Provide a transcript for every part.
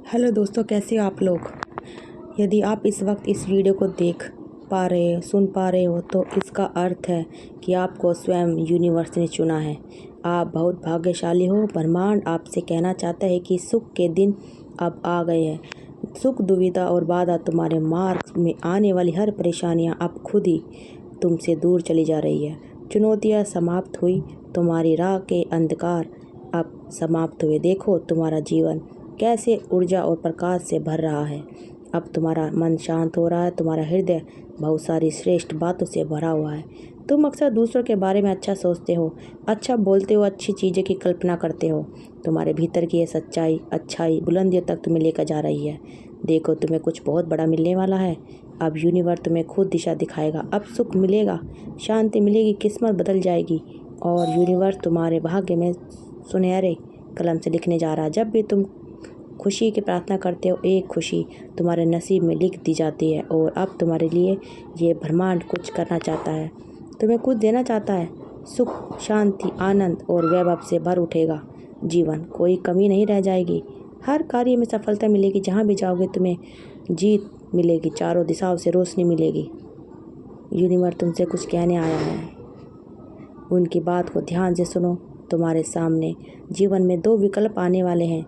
Hello दोस्तों, कैसे हो आप लोग। यदि आप इस वक्त इस वीडियो को देख पा रहे हो, सुन पा रहे हो, तो इसका अर्थ है कि आपको स्वयं यूनिवर्स ने चुना है। आप बहुत भाग्यशाली हो। ब्रह्मांड आपसे कहना चाहता है कि सुख के दिन अब आ गए हैं। सुख, दुविधा और बाधा, तुम्हारे मार्ग में आने वाली हर परेशानियां अब खुद ही तुमसे दूर चली जा रही है। चुनौतियां समाप्त हुई, तुम्हारी राह के अंधकार अब समाप्त हुए। देखो तुम्हारा जीवन कैसे ऊर्जा और प्रकाश से भर रहा है। अब तुम्हारा मन शांत हो रहा है, तुम्हारा हृदय बहुत सारी श्रेष्ठ बातों से भरा हुआ है। तुम अक्सर दूसरों के बारे में अच्छा सोचते हो, अच्छा बोलते हो, अच्छी चीज़ें की कल्पना करते हो। तुम्हारे भीतर की ये सच्चाई, अच्छाई बुलंदियों तक तुम्हें लेकर जा रही है। देखो तुम्हें कुछ बहुत बड़ा मिलने वाला है। अब यूनिवर्स तुम्हें खुद दिशा दिखाएगा। अब सुख मिलेगा, शांति मिलेगी, किस्मत बदल जाएगी और यूनिवर्स तुम्हारे भाग्य में सुनहरे कलम से लिखने जा रहा है। जब भी तुम खुशी की प्रार्थना करते हो, एक खुशी तुम्हारे नसीब में लिख दी जाती है। और अब तुम्हारे लिए ये ब्रह्मांड कुछ करना चाहता है, तुम्हें कुछ देना चाहता है। सुख, शांति, आनंद और वैभव से भर उठेगा जीवन। कोई कमी नहीं रह जाएगी। हर कार्य में सफलता मिलेगी। जहाँ भी जाओगे तुम्हें जीत मिलेगी। चारों दिशाओं से रोशनी मिलेगी। यूनिवर्स तुमसे कुछ कहने आया है, उनकी बात को ध्यान से सुनो। तुम्हारे सामने जीवन में दो विकल्प आने वाले हैं,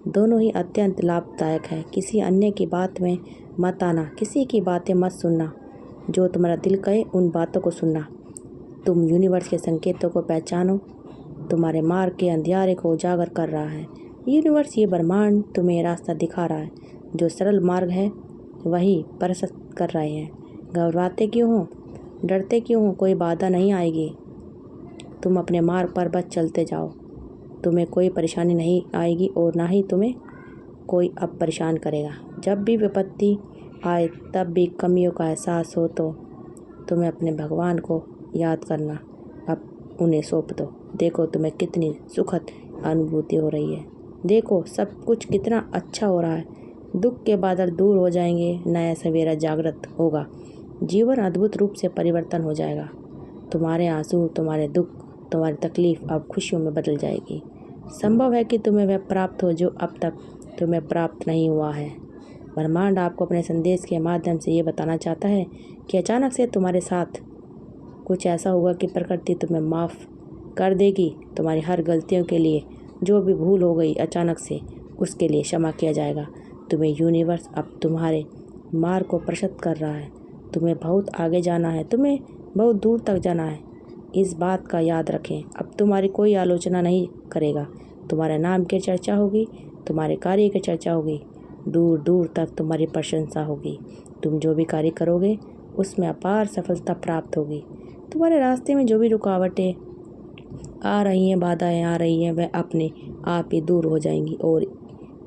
दोनों ही अत्यंत लाभदायक है। किसी अन्य की बात में मत आना, किसी की बातें मत सुनना। जो तुम्हारा दिल कहे उन बातों को सुनना। तुम यूनिवर्स के संकेतों को पहचानो। तुम्हारे मार्ग के अंधियारे को उजागर कर रहा है यूनिवर्स। ये ब्रह्मांड तुम्हें रास्ता दिखा रहा है। जो सरल मार्ग है वही प्रशस्त कर रहे हैं। घबराते क्यों हो, डरते क्यों हो? कोई बाधा नहीं आएगी। तुम अपने मार्ग पर बस चलते जाओ। तुम्हें कोई परेशानी नहीं आएगी और ना ही तुम्हें कोई अब परेशान करेगा। जब भी विपत्ति आए, तब भी कमियों का एहसास हो तो तुम्हें अपने भगवान को याद करना, अब उन्हें सौंप दो। देखो तुम्हें कितनी सुखद अनुभूति हो रही है। देखो सब कुछ कितना अच्छा हो रहा है। दुख के बादल दूर हो जाएंगे, नया सवेरा जागृत होगा। जीवन अद्भुत रूप से परिवर्तन हो जाएगा। तुम्हारे आंसू, तुम्हारे दुख, तुम्हारी तकलीफ अब खुशियों में बदल जाएगी। संभव है कि तुम्हें वह प्राप्त हो जो अब तक तुम्हें प्राप्त नहीं हुआ है। ब्रह्मांड आपको अपने संदेश के माध्यम से ये बताना चाहता है कि अचानक से तुम्हारे साथ कुछ ऐसा होगा कि प्रकृति तुम्हें माफ़ कर देगी। तुम्हारी हर गलतियों के लिए, जो भी भूल हो गई अचानक से, उसके लिए क्षमा किया जाएगा। तुम्हें यूनिवर्स अब तुम्हारे मार्ग को प्रशस्त कर रहा है। तुम्हें बहुत आगे जाना है, तुम्हें बहुत दूर तक जाना है। इस बात का याद रखें, अब तुम्हारी कोई आलोचना नहीं करेगा। तुम्हारे नाम की चर्चा होगी, तुम्हारे कार्य की चर्चा होगी, दूर दूर तक तुम्हारी प्रशंसा होगी। तुम जो भी कार्य करोगे उसमें अपार सफलता प्राप्त होगी। तुम्हारे रास्ते में जो भी रुकावटें आ रही हैं, बाधाएं आ रही हैं, वह अपने आप ही दूर हो जाएंगी और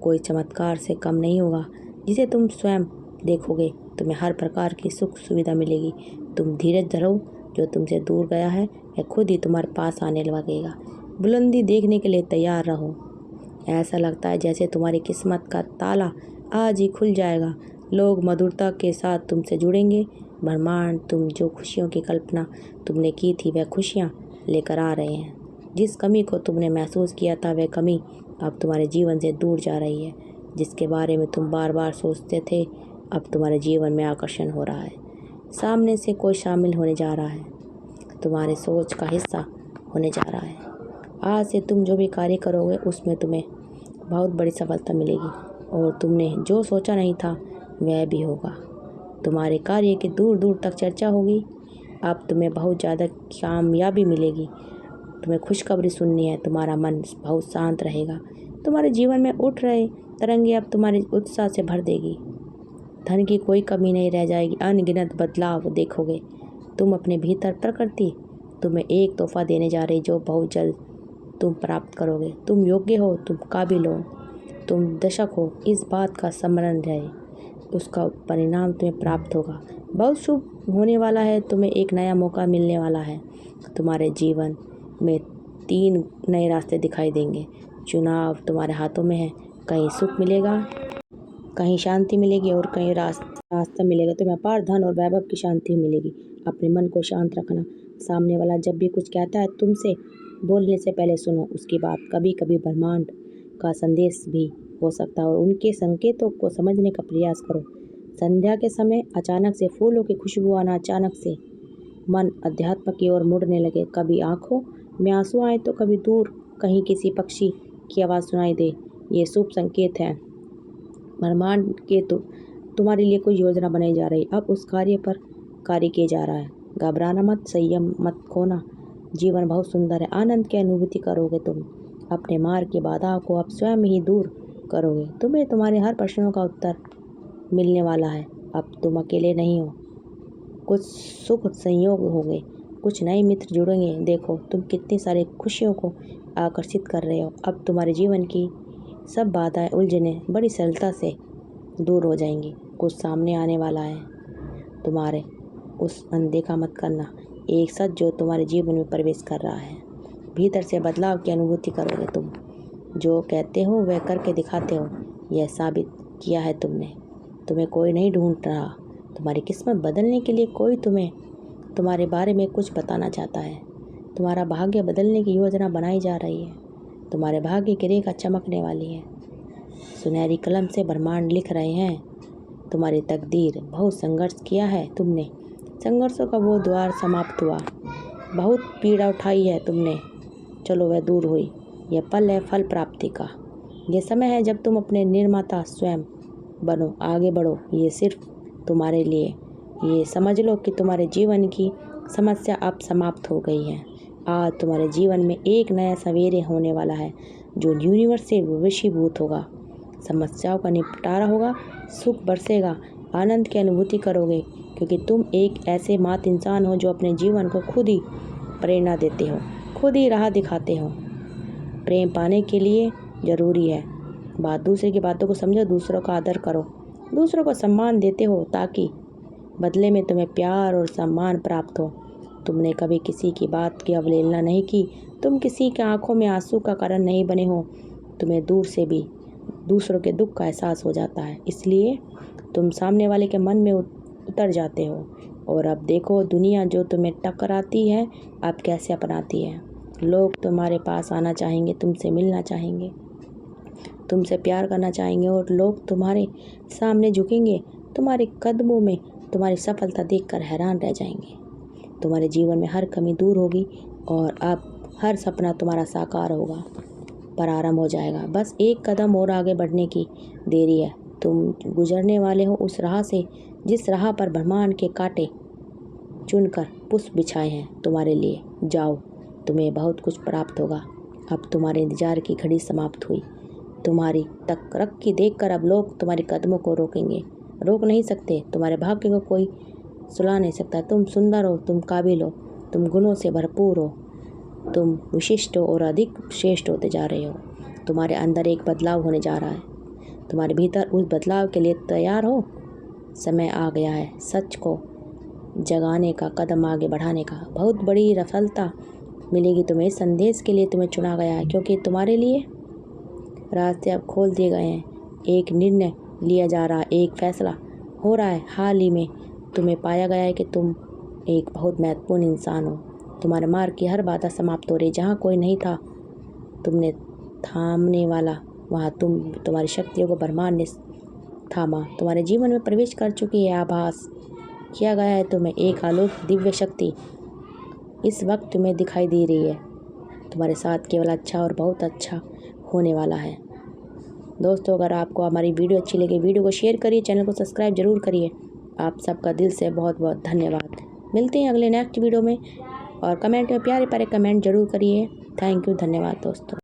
कोई चमत्कार से कम नहीं होगा जिसे तुम स्वयं देखोगे। तुम्हें हर प्रकार की सुख सुविधा मिलेगी। तुम धीरज धरो, जो तुमसे दूर गया है वह खुद ही तुम्हारे पास आने लगेगा। बुलंदी देखने के लिए तैयार रहो। ऐसा लगता है जैसे तुम्हारी किस्मत का ताला आज ही खुल जाएगा। लोग मधुरता के साथ तुमसे जुड़ेंगे। ब्रह्मांड तुम जो खुशियों की कल्पना तुमने की थी वह खुशियाँ लेकर आ रहे हैं। जिस कमी को तुमने महसूस किया था वह कमी अब तुम्हारे जीवन से दूर जा रही है। जिसके बारे में तुम बार बार सोचते थे, अब तुम्हारे जीवन में आकर्षण हो रहा है। सामने से कोई शामिल होने जा रहा है, तुम्हारे सोच का हिस्सा होने जा रहा है। आज से तुम जो भी कार्य करोगे उसमें तुम्हें बहुत बड़ी सफलता मिलेगी और तुमने जो सोचा नहीं था वह भी होगा। तुम्हारे कार्य की दूर दूर तक चर्चा होगी। अब तुम्हें बहुत ज़्यादा कामयाबी मिलेगी। तुम्हें खुशखबरी सुननी है। तुम्हारा मन बहुत शांत रहेगा। तुम्हारे जीवन में उठ रहे तरंगे अब तुम्हारे उत्साह से भर देगी। धन की कोई कमी नहीं रह जाएगी। अनगिनत बदलाव देखोगे। तुम अपने भीतर प्रकृति तुम्हें एक तोहफा देने जा रही जो बहुत जल्द तुम प्राप्त करोगे। तुम योग्य हो, तुम काबिल हो, तुम दशक हो। इस बात का स्मरण रहे, उसका परिणाम तुम्हें प्राप्त होगा। बहुत शुभ होने वाला है। तुम्हें एक नया मौका मिलने वाला है। तुम्हारे जीवन में 3 नए रास्ते दिखाई देंगे। चुनाव तुम्हारे हाथों में है। कहीं सुख मिलेगा, कहीं शांति मिलेगी और कहीं रास्ता मिलेगा। तुम्हें अपार धन और वैभव की शांति मिलेगी। अपने मन को शांत रखना। सामने वाला जब भी कुछ कहता है, तुमसे बोलने से पहले सुनो उसकी बात। कभी कभी ब्रह्मांड का संदेश भी हो सकता है और उनके संकेतों को समझने का प्रयास करो। संध्या के समय अचानक से फूलों की खुशबू आना, अचानक से मन अध्यात्म की ओर मुड़ने लगे, कभी आंखों में आंसू आए तो कभी दूर कहीं किसी पक्षी की आवाज़ सुनाई दे, ये शुभ संकेत है। ब्रह्मांड के तुम्हारे लिए कोई योजना बनाई जा रही, अब उस कार्य पर कार्य किया जा रहा है। घबराना मत, संयम मत खोना, जीवन बहुत सुंदर है। आनंद की अनुभूति करोगे तुम, अपने मार्ग की बाधाओं को अब स्वयं ही दूर करोगे। तुम्हें तुम्हारे हर प्रश्नों का उत्तर मिलने वाला है। अब तुम अकेले नहीं हो, कुछ सुख संयोग होंगे, कुछ नए मित्र जुड़ेंगे। देखो तुम कितनी सारी खुशियों को आकर्षित कर रहे हो। अब तुम्हारे जीवन की सब बाधाएं, उलझने बड़ी सरलता से दूर हो जाएंगी। कुछ सामने आने वाला है तुम्हारे, उस अनदेखा मत करना। एक सच जो तुम्हारे जीवन में प्रवेश कर रहा है। भीतर से बदलाव की अनुभूति करोगे तुम। जो कहते हो वह करके दिखाते हो, यह साबित किया है तुमने। तुम्हें कोई नहीं ढूंढ रहा, तुम्हारी किस्मत बदलने के लिए कोई तुम्हारे बारे में कुछ बताना चाहता है। तुम्हारा भाग्य बदलने की योजना बनाई जा रही है। तुम्हारे भाग्य की रेखा चमकने वाली है। सुनहरी कलम से ब्रह्मांड लिख रहे हैं तुम्हारी तकदीर। बहुत संघर्ष किया है तुमने, संघर्षों का वो द्वार समाप्त हुआ। बहुत पीड़ा उठाई है तुमने, चलो वह दूर हुई। यह पल है फल प्राप्ति का। यह समय है जब तुम अपने निर्माता स्वयं बनो, आगे बढ़ो। ये सिर्फ तुम्हारे लिए। ये समझ लो कि तुम्हारे जीवन की समस्या अब समाप्त हो गई है। आज तुम्हारे जीवन में एक नया सवेरे होने वाला है जो यूनिवर्स से वशीभूत होगा। समस्याओं का निपटारा होगा, सुख बरसेगा, आनंद की अनुभूति करोगे, क्योंकि तुम एक ऐसे मात इंसान हो जो अपने जीवन को खुद ही प्रेरणा देते हो, खुद ही राह दिखाते हो। प्रेम पाने के लिए ज़रूरी है दूसरे की बातों को समझो, दूसरों का आदर करो, दूसरों को सम्मान देते हो ताकि बदले में तुम्हें प्यार और सम्मान प्राप्त हो। तुमने कभी किसी की बात की अवहेलना नहीं की, तुम किसी के आंखों में आंसू का कारण नहीं बने हो। तुम्हें दूर से भी दूसरों के दुख का एहसास हो जाता है, इसलिए तुम सामने वाले के मन में उतर जाते हो। और अब देखो दुनिया जो तुम्हें टकराती है अब कैसे अपनाती है। लोग तुम्हारे पास आना चाहेंगे, तुमसे मिलना चाहेंगे, तुमसे प्यार करना चाहेंगे और लोग तुम्हारे सामने झुकेंगे। तुम्हारे कदमों में तुम्हारी सफलता देखकर हैरान रह जाएंगे। तुम्हारे जीवन में हर कमी दूर होगी और अब हर सपना तुम्हारा साकार होगा, प्रारंभ हो जाएगा। बस एक कदम और आगे बढ़ने की देरी है। तुम गुजरने वाले हो उस राह से जिस राह पर ब्रह्मांड के कांटे चुनकर पुष्प बिछाए हैं तुम्हारे लिए। जाओ, तुम्हें बहुत कुछ प्राप्त होगा। अब तुम्हारे इंतजार की घड़ी समाप्त हुई। तुम्हारी तरक्की देखकर अब लोग तुम्हारे कदमों को रोक नहीं सकते। तुम्हारे भाग्य को कोई सुला नहीं सकता। तुम सुंदर हो, तुम काबिल हो, तुम गुणों से भरपूर हो, तुम विशिष्ट हो और अधिक श्रेष्ठ होते जा रहे हो। तुम्हारे अंदर एक बदलाव होने जा रहा है। तुम्हारे भीतर उस बदलाव के लिए तैयार हो। समय आ गया है सच को जगाने का, कदम आगे बढ़ाने का। बहुत बड़ी सफलता मिलेगी तुम्हें। इस संदेश के लिए तुम्हें चुना गया है क्योंकि तुम्हारे लिए रास्ते अब खोल दिए गए हैं। एक निर्णय लिया जा रहा है, एक फैसला हो रहा है। हाल ही में तुम्हें पाया गया है कि तुम एक बहुत महत्वपूर्ण इंसान हो। तुम्हारे मार्ग की हर बाधा समाप्त हो रही। जहाँ कोई नहीं था तुमने थामने वाला, वहाँ तुम्हारी शक्तियों को ब्रह्मांड ने थामा। तुम्हारे जीवन में प्रवेश कर चुकी है। आभास किया गया है तुम्हें एक अलौकिक दिव्य शक्ति इस वक्त तुम्हें दिखाई दे रही है। तुम्हारे साथ केवल अच्छा और बहुत अच्छा होने वाला है। दोस्तों, अगर आपको हमारी वीडियो अच्छी लगे, वीडियो को शेयर करिए, चैनल को सब्सक्राइब जरूर करिए। आप सबका दिल से बहुत बहुत धन्यवाद। मिलते हैं अगले नेक्स्ट वीडियो में और कमेंट में प्यारे प्यारे कमेंट जरूर करिए। थैंक यू, धन्यवाद दोस्तों।